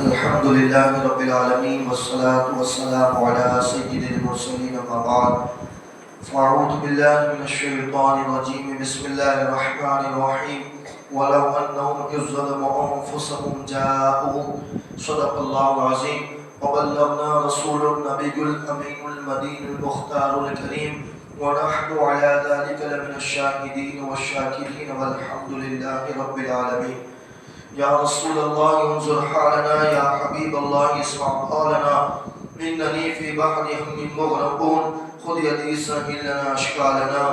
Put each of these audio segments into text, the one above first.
الحمد لله رب العالمين والصلاة والسلام على سيد المرسلين أما بعد فأعوذ بالله من الشيطان الرجيم بسم الله الرحمن الرحيم ولو أنهم إذ ظلموا أنفسهم جاءوا صدق الله العظيم وبلغنا رسول النبي الأمين المدين المختار الكريم ونحن على ذلك لمن الشاهدين والشاكرين والحمد لله رب العالمين. يا رسول الله انظر حالنا، يا حبيب الله اسمع قولنا، إنني في بحر هم مغرقون خذ يدي سهل لنا أشكالنا.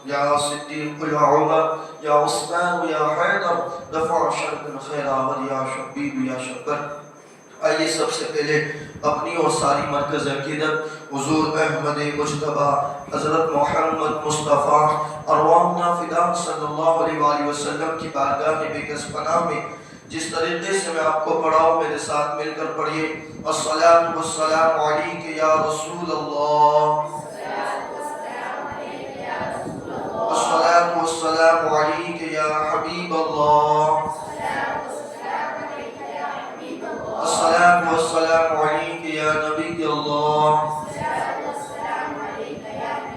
يا صديق يا عمر يا عثمان يا حیدر دفع شرق خیرآور یا شبیب یا شکر. آئیے سب سے پہلے اپنی اور ساری مرکز عقیدت حضور احمد مجتبیٰ حضرت محمد مصطفیٰ ارواحنا فداء صلی اللہ علیہ وآلہ وسلم کی بارگاہ بےکس پناہ میں جس طریقے سے میں آپ کو پڑھاؤں میرے ساتھ مل کر پڑھیے. الصلاۃ والسلام علیک یا رسول اللہ، الصلاۃ والسلام علیک یا حبیب اللہ، الصلاۃ والسلام علیک یا نبی اللہ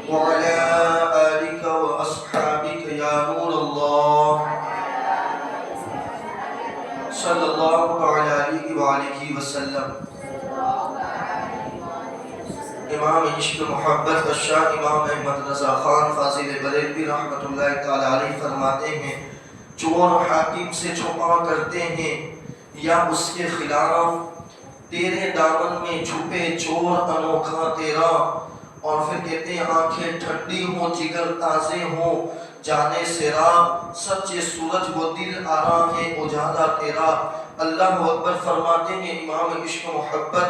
وعلی آلک و اصحابک یا نور اللہ صلی اللہ علیہ وآلہ وسلم. امام عشق محبت الشاہ امام احمد رضا خان فاضل بریلوی رحمۃ اللہ تعالی علیہ فرماتے ہیں چور حاکم سے چھپا کرتے ہیں یا اس کے خلاف، تیرے دامن میں چھپے چور انوکھا تیرا. اور پھر کہتے ہیں آنکھیں ٹھنڈی ہوں جگر تازے ہوں جانے سے راہ، سچے سورج وہ دل آرام ہے اجالا تیرا. اللہ اکبر. فرماتے ہیں امام عشق محبت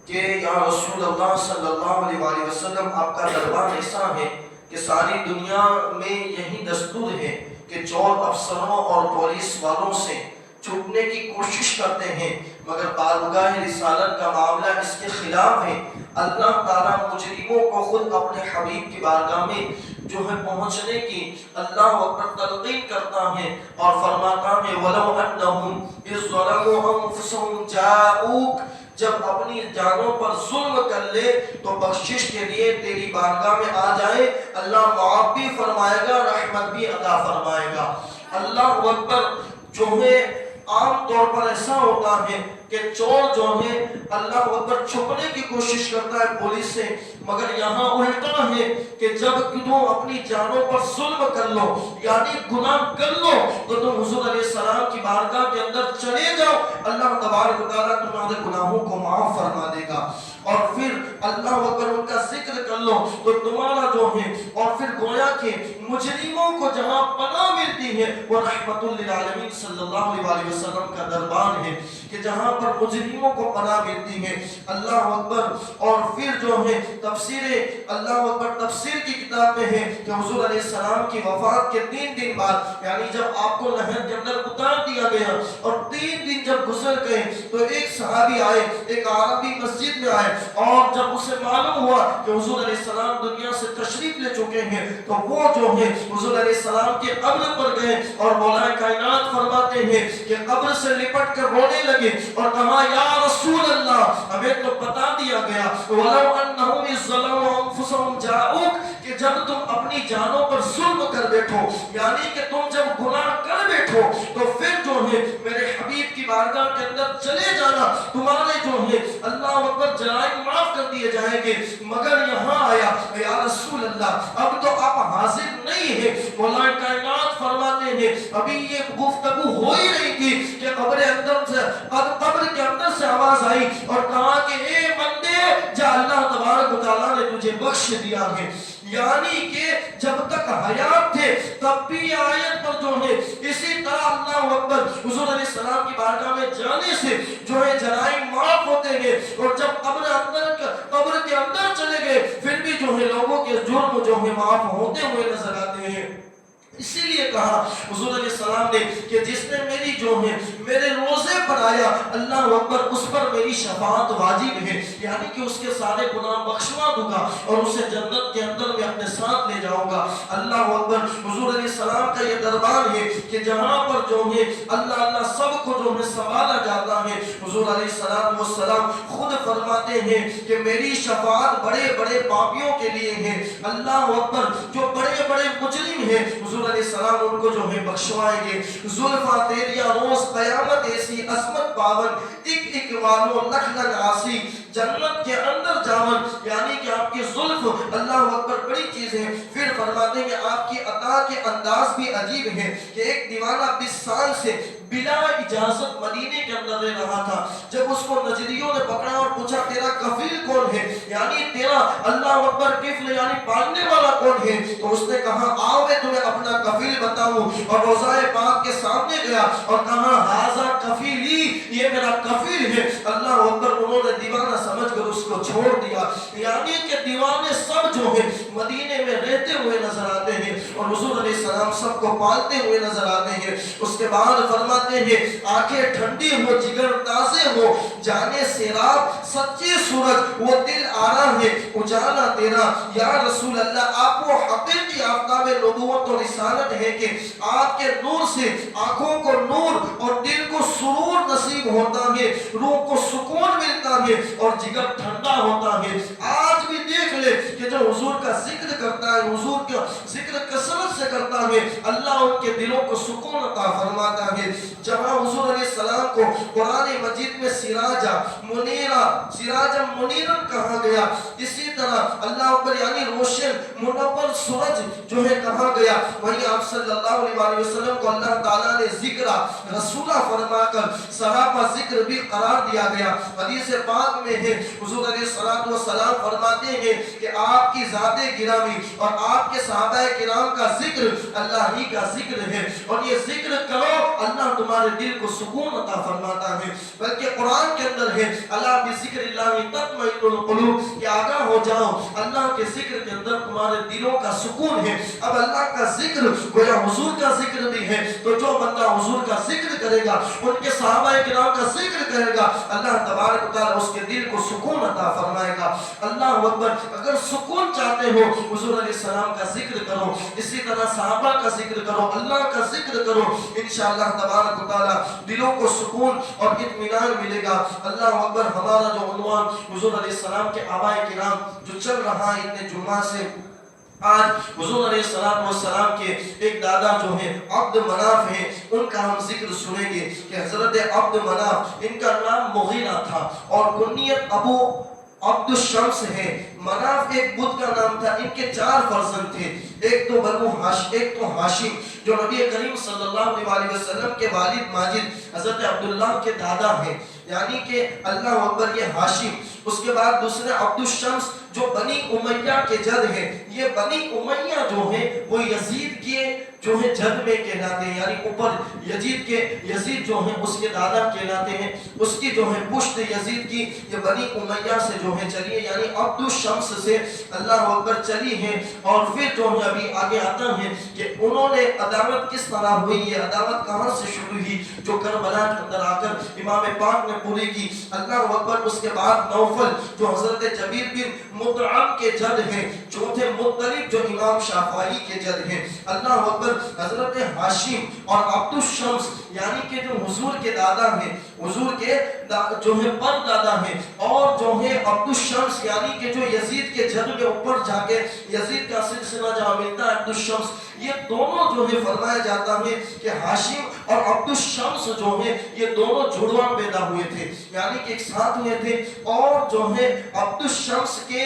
کہ یا رسول اللہ صلی اللہ علیہ وآلہ وسلم آپ کا دربار ایسا ہے کہ ساری دنیا میں یہی دستور ہے کہ چور افسروں اور پولیس والوں سے چھپنے کی کوشش کرتے ہیں، مگر بارگاہ رسالت کا معاملہ اس کے خلاف ہے. اللہ تعالیٰ مجرموں کو خود اپنے حبیب کی بارگاہ میں جو ہے پہنچنے کی اللہ اکبر تلقین کرتا ہے اور فرماتا ہے وَلَوْ أَنَّهُمْ إِذْ ظَلَمُوا أَنفُسَهُمْ جَاءُوكَ، جب اپنی جانوں پر ظلم کر لے تو بخشش کے لیے تیری بارگاہ میں آ جائے، اللہ معاف بھی فرمائے گا، رحمت بھی عطا فرمائے گا. اللہ اکبر. جو ہے عام طور پر ایسا ہوتا ہے کہ چور جو ہے اللہ اکبر چھپنے کی کوشش کرتا ہے پولیس سے، مگر یہاں الٹا ہے کہ جب تم اپنی جانوں پر ظلم کر لو یعنی گناہ کر لو تو تم حضور علیہ السلام کی بارگاہ کے اندر چلے جاؤ، اللہ تبارک و تعالیٰ تمہارے گناہوں کو معاف فرما دے گا. اور پھر اللہ اکبر ان کا ذکر کر لو تو تمہارا جو ہے، اور پھر گویا کہ مجرموں کو جہاں پناہ ملتی ہے وہ رحمت للعالمین صلی اللہ علیہ وسلم کا دربار ہے کہ جہاں پر مجرموں کو پناہ ملتی ہے. اللہ اکبر. اور پھر جو ہے تفسیر اللہ اکبر تفسیر کی کتاب میں ہے کہ حضور علیہ السلام کی وفات کے 3 دن بعد یعنی جب آپ کو نہر کے اندر اتار دیا گیا اور 3 دن جب گزر گئے تو ایک صحابی آئے، ایک عربی مسجد میں آئے، اور جب اسے معلوم ہوا کہ حضور علیہ السلام دنیا سے تشریف لے چکے ہیں تو وہ جو ہے حضور علیہ السلام کے قبر پر گئے اور مولا کائنات فرماتے ہیں کہ قبر سے لپٹ کر رونے لگے اور کہا یا رسول اللہ ہمیں تو بتا دیا گیا وَلَوْ أَنَّهُمْ إِذْ ظَلَمُوا أَنفُسَهُمْ جَاءُوكَ کہ جب تم اپنی جانوں پر ظلم کر بیٹھو یعنی کہ تم جب گناہ کر بیٹھو تو پھر جو ہے میرے حبیب کی بارگاہ کے اندر چلے جانا، تمہارے جو ہے اللہ اکبر جرائم معاف کر دیے جائیں گے. مگر یہاں آیا یا رسول اللہ اب تو آپ حاضر نہیں ہیں. مولا کائنات فرماتے ہیں ابھی یہ گفتگو ہو ہی رہی تھی کہ قبر کے اندر سے آواز آئی اور کہا کہ اے بندے جا اللہ تبارک و تعالیٰ نے تجھے بخش دیا ہے. یعنی کہ جب تک حیات تھے تب بھی آیت پر جو ہے اسی طرح اللہ اکبر حضور علیہ السلام کی بارگاہ میں جانے سے جو ہے جرائم معاف ہوتے ہیں، اور جب قبر کے اندر چلے گئے پھر بھی جو ہے لوگوں کے جرم جو ہے معاف ہوتے ہوئے نظر آتے ہیں. اسی لیے کہا حضور علیہ السلام نے کہ جس نے میری جو ہے میرے روزے بنایا اللہ اکبر اس پر میری شفاعت واجب ہے، یعنی کہ اس کے سارے گناہ بخشوا دوں گا اور اسے جنت کے اندر میں اپنے ساتھ لے جاؤں گا۔ اللہ اکبر، حضور علیہ السلام کا یہ دربار ہے کہ جہاں پر جو ہے اللہ اللہ سب کو جو ہے سنبھالا جاتا ہے۔ حضور علیہ السلام خود فرماتے ہیں کہ میری شفاعت بڑے بڑے پاپیوں کے لیے ہے، اللہ اکبر، جو بڑے بڑے مجرم ہیں حضور علیہ السلام ان کو جو ہے بخشوائیں گے۔ زلفا تیریا روز قیامت ایسی عظمت پاون، ایک ایک والو لکھ لکھ آسی، جنت کے اندر جاون، یعنی کہ آپ کی زلف اللہ اکبر بڑی چیز ہے۔ پھر فرماتے ہیں کہ آپ کی عطا کے انداز بھی عجیب ہے کہ ایک دیوانہ 20 سال سے بلا اجازت مدینے کے اندر رہ رہا تھا، جب اس کو نجریوں نے پکڑا اور پوچھا تیرا کفیل کون ہے، یعنی تیرا اللہ اکبر کفل یعنی پالنے والا کون ہے، تو اس نے کہا آؤ میں تمہیں اپنا کفیل بتاؤں، اور روضہ پاک کے سامنے گیا اور کہا ہاذا کفیلی، یہ میرا کفیل ہے۔ اللہ اکبر، انہوں نے دیوانہ سمجھ کر اس کو چھوڑ دیا، یعنی کہ دیوانے سب جو ہیں مدینے میں رہتے ہوئے نظر آتے ہیں اور حضور علیہ السلام سب کو پالتے ہوئے نظر آتے ہیں۔ اس کے بعد فرماتے ہیں آنکھیں ٹھنڈی ہو، جگر تازے ہو، جانے سیراب سچی سورج، وہ دل آرا ہے اجالا تیرا یا رسول اللہ۔ آپ وہ حقیقی آفتاب نبوت اور رسالت ہے کہ آپ کے نور سے آنکھوں کو نور اور دل کو سرور نصیب ہوتا ہے، روح کو سکون ملتا ہے اور جگر ٹھنڈا ہوتا ہے۔ آج بھی دیکھ لے کہ جو حضور کا ذکر کرتا ہے، حضور کا ذکر کثرت سے کرتا ہے، اللہ ان کے دلوں کو سکون عطا فرماتا ہے۔ جہاں حضور علیہ السلام کو قرآن مجید میں سراجا منیرن کہا گیا، اسی طرح اللہ اکبر یعنی روشن منور سورج جو ہے کہا گیا، وہیں آپ صلی اللہ علیہ وسلم کو اللہ تعالیٰ نے ذکر رسولہ فرما کر صحابہ ذکر بھی قرار دیا گیا۔ حدیث پاک میں ہے حضور علیہ السلام فرماتے ہیں کہ آپ کی ذات گرامی اور آپ کے صحابہ کرام کا ذکر اللہ ہی کا ذکر ہے، اور یہ ذکر کرو اللہ تمہارے دل کو سکون عطا فرماتا ہے۔ بلکہ قرآن کے اندر ہے الا بذکر اللہ تطمئن القلوب، کہ آگاہ ہو جاؤ اللہ کے ذکر کے اندر تمہارے دلوں کا سکون ہے۔ اب اللہ کا ذکر گویا حضور کا ذکر بھی ہے، تو جو بندہ حضور کا ذکر کرے گا، ان کے صحابہ کرام کا ذکر کرے گا، اللہ تبارک و تعالی اس کے دل کو سکون عطا فرمائے گا۔ اللہ اکبر، اگر سکون چاہتے ہو حضور علیہ السلام کا ذکر کرو، اسی طرح صحابہ کا ذکر کرو، اللہ کا ذکر کرو، انشاءاللہ تبارک و تعالی دلوں کو سکون اور اطمینان ملے گا۔ اللہ اکبر، ہمارا جو عنوان حضور علیہ السلام کے آباء کرام جو چل رہا ہے اتنے جمعہ سے، آج حضور علیہ السلام کے ایک دادا جو ہیں عبد مناف ہیں، ان کا ہم ذکر سنیں گے کہ حضرت عبد مناف، ان کا نام مغیرہ تھا اور کنیت ابو عبد الشمس ہے۔ مناف ایک بدھ کا نام تھا۔ ان کے 4 فرزند تھے، ایک تو ہاشم جو نبی کریم صلی اللہ علیہ وسلم کے والد ماجد حضرت عبداللہ کے دادا ہیں، یعنی کہ اللہ اکبر یہ ہاشم۔ اس کے بعد دوسرے عبد الشمس جو بنی امیہ کے جد ہیں، یہ بنی امیہ جو ہیں وہ یزید کے جو ہے جد میں کہلاتے ہیں، یعنی اوپر یزید جو ہیں اس کے دادا کہلاتے ہیں، اس کی جو ہے پشت یزید کی یہ بنی امیہ سے جو ہے چلی ہے، یعنی عبد الشمس سے اللہ اکبر چلی ہے۔ اور پھر جو ہے ابھی آگے آتا ہے کہ انہوں نے عداوت کس طرح ہوئی، یہ عداوت کہاں سے شروع ہوئی، جو کربلا کے اندر آ کر امام پاک نے پوری کی۔ اللہ اکبر، اس کے بعد نوفل جو حضرت جبیر بن مطعم کے جد ہیں، چوتھے مطلب جو امام شافعی کے جد ہیں۔ اللہ اکبر، حضرت ہاشم اور عبد الشمس یعنی کہ جو حضور کے دادا ہیں، حضور کے جو ہے پر دادا ہیں، اور جو ہے عبد الشمس یعنی کہ جو یزید کے جد میں اوپر جا کے یزید کا سلسلہ جہاں ملتا ہے عبد الشمس، یہ دونوں جو ہے فرمایا جاتا ہے کہ ہاشم اور عبد الشمس جو ہے یہ دونوں جڑواں پیدا ہوئے تھے، یعنی کہ ایک ساتھ ہوئے تھے۔ اور جو ہے عبد الشمس کے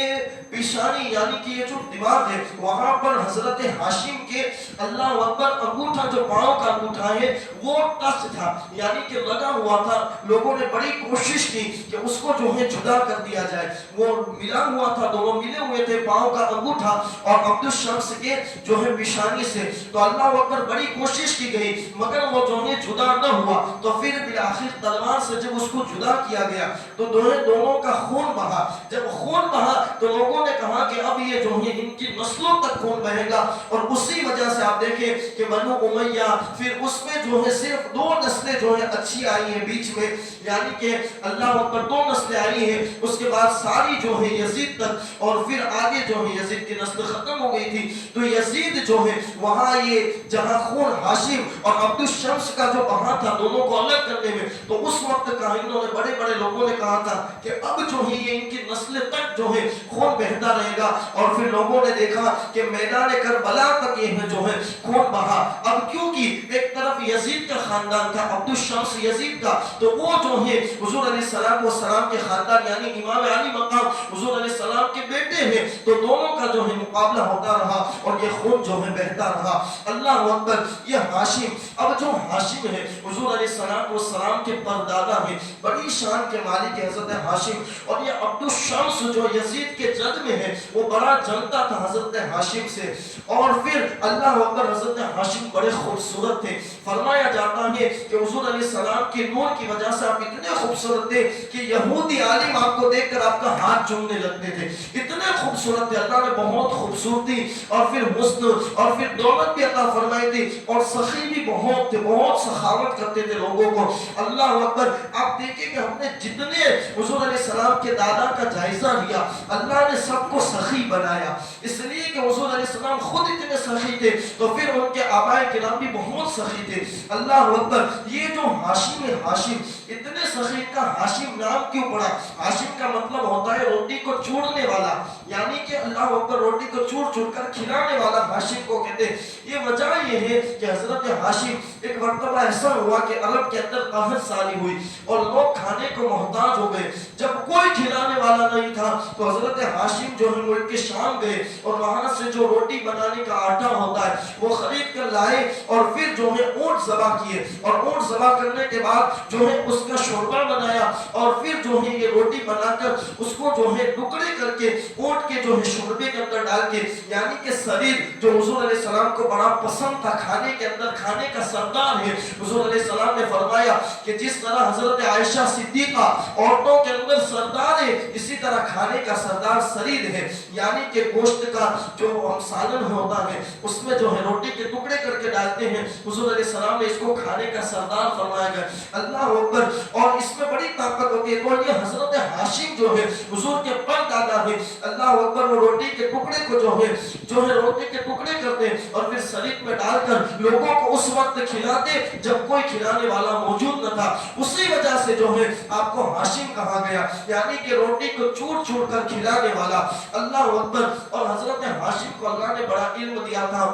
پیشانی یعنی کہ یہ جو دماغ ہے وہاں پر حضرت ہاشم کے اللہ اکبر انگوٹھا جو پاؤں کا انگوٹھا ہے وہ ٹچ تھا، یعنی کہ لگا ہوا تھا۔ لوگوں نے بڑی کوشش کی کہ اس کو جو ہے جدا کر دیا جائے، وہ ملا ہوا تھا، دونوں ملے ہوئے تھے پاؤں کا انگوٹھا اور عبد الشمس کے جو ہے پیشانی سے، تو اللہ اکبر بڑی کوشش کی گئی مگر وہ جو ہے جدا نہ ہوا۔ تو پھر بالآخر تلوار سے جب اس کو جدا کیا گیا تو دونوں کا خون بہا، جب خون بہا تو لوگوں لوگوں نے کہا کہ اب یہ جو ہے ان کی نسلوں تک خون بہے گا، اور اسی وجہ سے آپ دیکھیں کہ بنو امیہ پھر اس میں جو ہے صرف 2 نسلیں جو ہے اچھی آئی ہیں بیچ میں، یعنی کہ اللہ اکبر 2 نسلیں آئی ہیں، اس کے بعد ساری جو ہے یزید تک، اور پھر آگے جو ہے یزید کی نسل ختم ہو گئی تھی۔ تو یزید جو ہے وہاں یہ جہاں خون ہاشم اور عبد الشمس کا جو بہا تھا دونوں کو الگ کرنے میں، تو اس وقت کاہنوں نے بڑے بڑے لوگوں نے کہا تھا کہ اب جو ہے یہ ان کی نسل تک جو ہے خون بہتا رہے گا، اور پھر لوگوں نے دیکھا کہ میدان کربلا تک یہ جو ہے خون بہا۔ اب کیونکہ ایک طرف یزید کا خاندان تھا، عبد الشمس یزید کا، تو وہ جو ہے حضور علیہ السلام کے خاندان یعنی امام علی مقام حضور علیہ السلام کے بیٹے ہیں، تو دونوں کا جو ہے مقابلہ ہوتا رہا اور یہ خون جو ہے بہتا رہا۔ اللہ اکبر۔ یہ ہاشم، اب جو ہاشم ہے حضور علیہ السلام کے پردادا ہیں، بڑی شان کے مالک حضرت ہاشم، اور یہ عبد الشمس جو یزید کے جد میں ہے وہ بڑا جنتا تھا حضرت ہاشم سے، اور پھر اللہ اکبر حضرت ہاشم بڑے خوبصورت تھے۔ فرمایا جاتا ہے کہ حضور علیہ السلام کے نور کی وجہ سے آپ اتنے خوبصورت تھے کہ یہودی عالم آپ کو دیکھ کر آپ کا ہاتھ چومنے لگتے تھے، اتنے خوبصورت تھے۔ اللہ نے بہت خوبصورتی اور پھر حسن اور پھر دولت بھی عطا فرمائی تھی، اور سخی بھی بہت تھے، بہت سخاوت کرتے تھے لوگوں کو۔ اللہ اکبر۔ آپ دیکھیں کہ ہم نے جتنے حضور علیہ السلام کے دادا کا جائزہ لیا، اللہ نے سب کو سخی بنایا، اس لیے کہ حضور علیہ السلام خود اتنے سخی تھے، تو پھر ان کے آبائے کرام بھی بہت سخی تھے۔ اللہ اکبر۔ یہ جو ہاشم ہے، ہاشم اتنے سخی کا ہاشم نام کیوں پڑا؟ ہاشم کا مطلب ہوتا ہے روٹی کو چوڑنے والا، یعنی کہ اللہ اکبر روٹی کو چوڑ چوڑ کر کھلانے والا ہاشم کو کہتے ہیں۔ یہ وجہ یہ ہے کہ حضرت ہاشم ایک مرتبہ ایسا ہوا کہ عرب کے اندر قحط سالی ہوئی اور لوگ کھانے کو محتاج ہو گئے، جب کوئی کھلانے والا نہیں تھا تو حضرت ہاشم جو ہے ملک کے شام گئے اور وہاں سے جو روٹی بنانے کا آٹا ہوتا ہے وہ خرید کر لائے، اور پھر جو ہے اونٹ ذبح کیے، اور اونٹ ذبح کرنے کے بعد جو ہے اس کا شوربہ بنایا، اور پھر جو ہے یہ روٹی بنا کر اس کو جو ہے ٹکڑے کر کے اونٹ کے جو ہے شوربے کے اندر ڈال کے، یعنی کہ سریر جو حضور علیہ السلام کو بڑا پسند تھا، کھانے کے اندر کھانے کا سردار ہے۔ حضور علیہ السلام نے فرمایا کہ جس طرح حضرت عائشہ صدیقہ عورتوں کے اندر سردار ہے، اسی طرح کھانے کا سردار سرید ہے، یعنی کہ گوشت کا جو سالن ہوتا ہے اس میں جو ہے روٹی کے ٹکڑے کر کے ڈالتے ہیں، حضور علیہ السلام نے اس کو کھانے کا سردار فرمایا گیا۔ اللہ اکبر۔ اور اس میں بڑی طاقت ہوتی ہے، اور یہ حضرت ہاشم جو ہے حضور کے پردادا ہے، اللہ اکبر، وہ روٹی کے ٹکڑے کو جو ہے روٹی کے ٹکڑے کرتے اور پھر سرید میں ڈال کر لوگوں کو اس وقت کھلاتے جب کوئی کھلانے والا موجود نہ تھا، اسی وجہ سے جو ہے آپ کو ہاشم کہا گیا، یعنی کہ روٹی کو چوڑ چوڑ کر کھلانے والا۔ اللہ اکبر۔ اور حضرت ہاشم کو اللہ نے بڑا علم دیا تھا،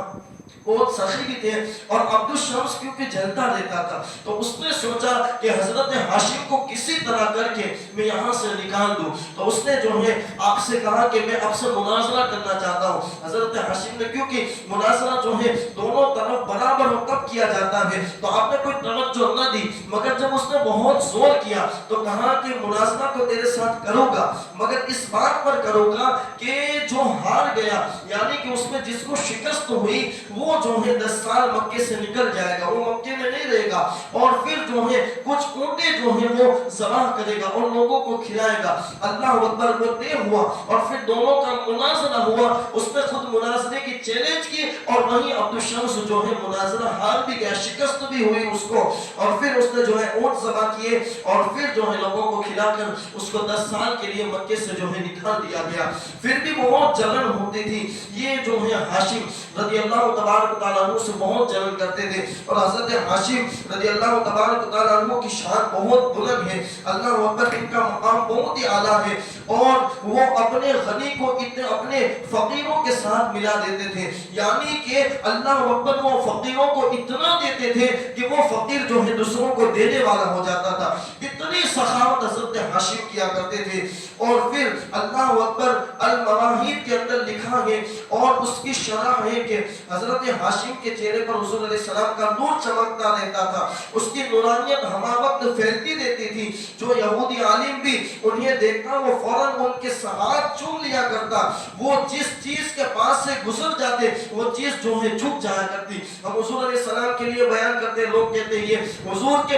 بہت سخی بھی تھے، اور عبد الشمس کیونکہ جلتا رہتا تھا تو اس نے سوچا کہ حضرت ہاشم کو کسی طرح کر کے میں یہاں سے نکال دوں، تو اس نے جو ہے آپ سے کہا کہ میں آپ سے مناظرہ کرنا چاہتا ہوں۔ حضرت ہاشم نے، کیونکہ مناظرہ جو ہے دونوں طرف برابر ہو تب کیا جاتا ہے، تو آپ نے کوئی توجہ نہ دی، مگر جب اس نے بہت زور کیا تو کہا کہ مناظرہ تو تیرے ساتھ کروں گا، مگر اس بات پر کروں گا کہ جو ہار گیا، یعنی کہ اس میں جس کو شکست ہوئی وہ جو ہے 10 سال مکے سے نکل جائے گا، وہ مکے میں نہیں رہے گا، اور پھر جو ہے کچھ اونٹیں جو ہیں وہ ذبح کرے گا اور لوگوں کو کھلائے گا۔ اللہ اکبر۔ وہ طے ہوا اور پھر دونوں کا مناظرہ ہوا، اس نے خود مناظرے کی چیلنج کی، اور وہیں عبد الشمس جو ہے مناظرہ ہار بھی گیا، شکست بھی ہوئی اس کو، اور پھر اس نے جو ہے اونٹ ذبح کیے اور پھر جو ہے لوگوں کو کھلا کر اس کو 10 سال کے لیے مکے سے جو ہے نکال دیا گیا۔ پھر بھی بہت جلن ہوتی تھی، یہ جو ہے ہاشم رضی اللہ تبارک تعالیٰ عنہ سے بہت جلن کرتے تھے، اور حضرت ہاشم رضی اللہ تبارک تعالیٰ عنہ کی شان بہت بلند ہے، اللہ اکبر، ان کا مقام بہت ہی اعلیٰ ہے، اور وہ اپنے غنی کو اپنے فقیروں کے ساتھ ملا دیتے تھے، یعنی کہ اللہ اکبر وہ فقیروں کو اتنا دیتے تھے کہ وہ فقیر جو ہے دوسروں کو دینے والا ہو جاتا تھا، اتنی سخاوت حضرت ہاشم کیا کرتے تھے۔ اور پھر اللہ اکبر، المواہب کے اندر لکھا ہے اور اس کی شرح ہے کہ حضرت ہاشم کے چہرے پر حضور علیہ السلام کا نور چمکتا رہتا تھا، اس کی نورانیت ہما وقت پھیلتی رہتی تھی، جو یہودی عالم بھی انہیں دیکھتا وہ فوراً ان کے ہاتھ چوم لیا کرتا، وہ جس چیز کے پاس سے گزر جاتے وہ چیز جو ہے جھک جایا کرتی۔ ہم حضور علیہ السلام کے لیے بیان کرتے، لوگ کہتے ہیں یہ حضور کے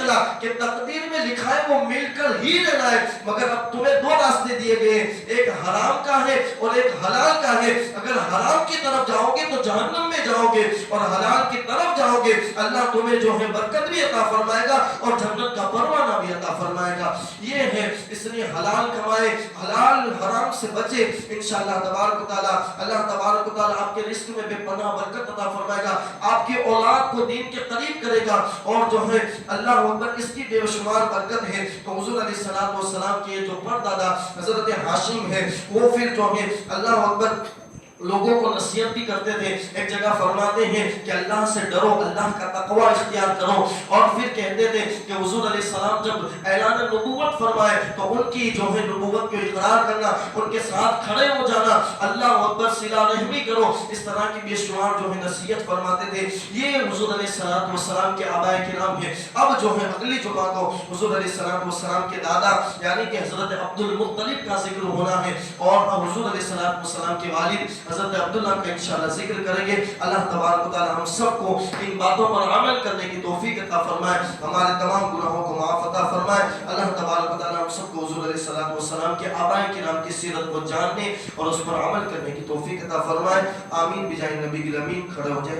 چلا کہ تقدیر میں لکھا ہے وہ مل کر ہی رہنا ہے، مگر اب تمہیں دو راستے دیے گئے، ایک حرام کا ہے اور ایک حلال کا ہے۔ اگر حرام کی طرف جاؤ گے تو جہنم میں جاؤ گے، اور حلال کی طرف جاؤ گے اللہ تمہیں جو ہے برکت بھی عطا فرمائے گا اور جنت کا پروانہ بھی عطا فرمائے گا۔ یہ ہے، اس لیے حلال کمائے، حلال حرام سے بچے، انشاءاللہ تبارک و تعالی اللہ تبارک و تعالی آپ کے رزق میں بے پناہ برکت عطا فرمائے گا، آپ کی اولاد کو دین کے قریب کرے گا، اور جو ہے اللہ اکبر اس کی بے شمار برکت ہے۔ تو حضور علیہ السلام کے جو پردادا حضرت ہاشم ہے وہ پھر جو ہے اللہ اکبر لوگوں کو نصیحت بھی کرتے تھے۔ ایک جگہ فرماتے ہیں کہ اللہ سے ڈرو، اللہ کا تقوی اختیار کرو، اور پھر کہتے تھے کہ حضور علیہ السلام جب اعلان نبوت فرمائے تو ان کی جو ہے نبوت کو اقرار کرنا، ان کے ساتھ کھڑے ہو جانا، اللہ اکبر صلہ رحمی کرو، اس طرح کی بے شمار جو ہے نصیحت فرماتے تھے۔ یہ حضور علیہ السلام کے آباء کرام ہیں۔ اب جو ہے اگلی جمعہ کو حضور علیہ السلام کے دادا یعنی کہ حضرت عبد المطلب کا ذکر ہونا ہے، اور اب حضور علیہ السلام کے والد حضرت عبداللہ کا انشاءاللہ ذکر کریں گے۔ اللہ تبارک و تعالی ہم سب کو ان باتوں پر عمل کرنے کی توفیق عطا فرمائے، ہمارے تمام گناہوں کو معاف عطا فرمائے۔ اللہ تبارک و تعالی ہم سب کو حضور علیہ السلام کے آباء کرام کی سیرت کو جاننے اور اس پر عمل کرنے کی توفیق عطا فرمائے۔ آمین بجائے نبی الامین۔ کھڑے ہو جائیں۔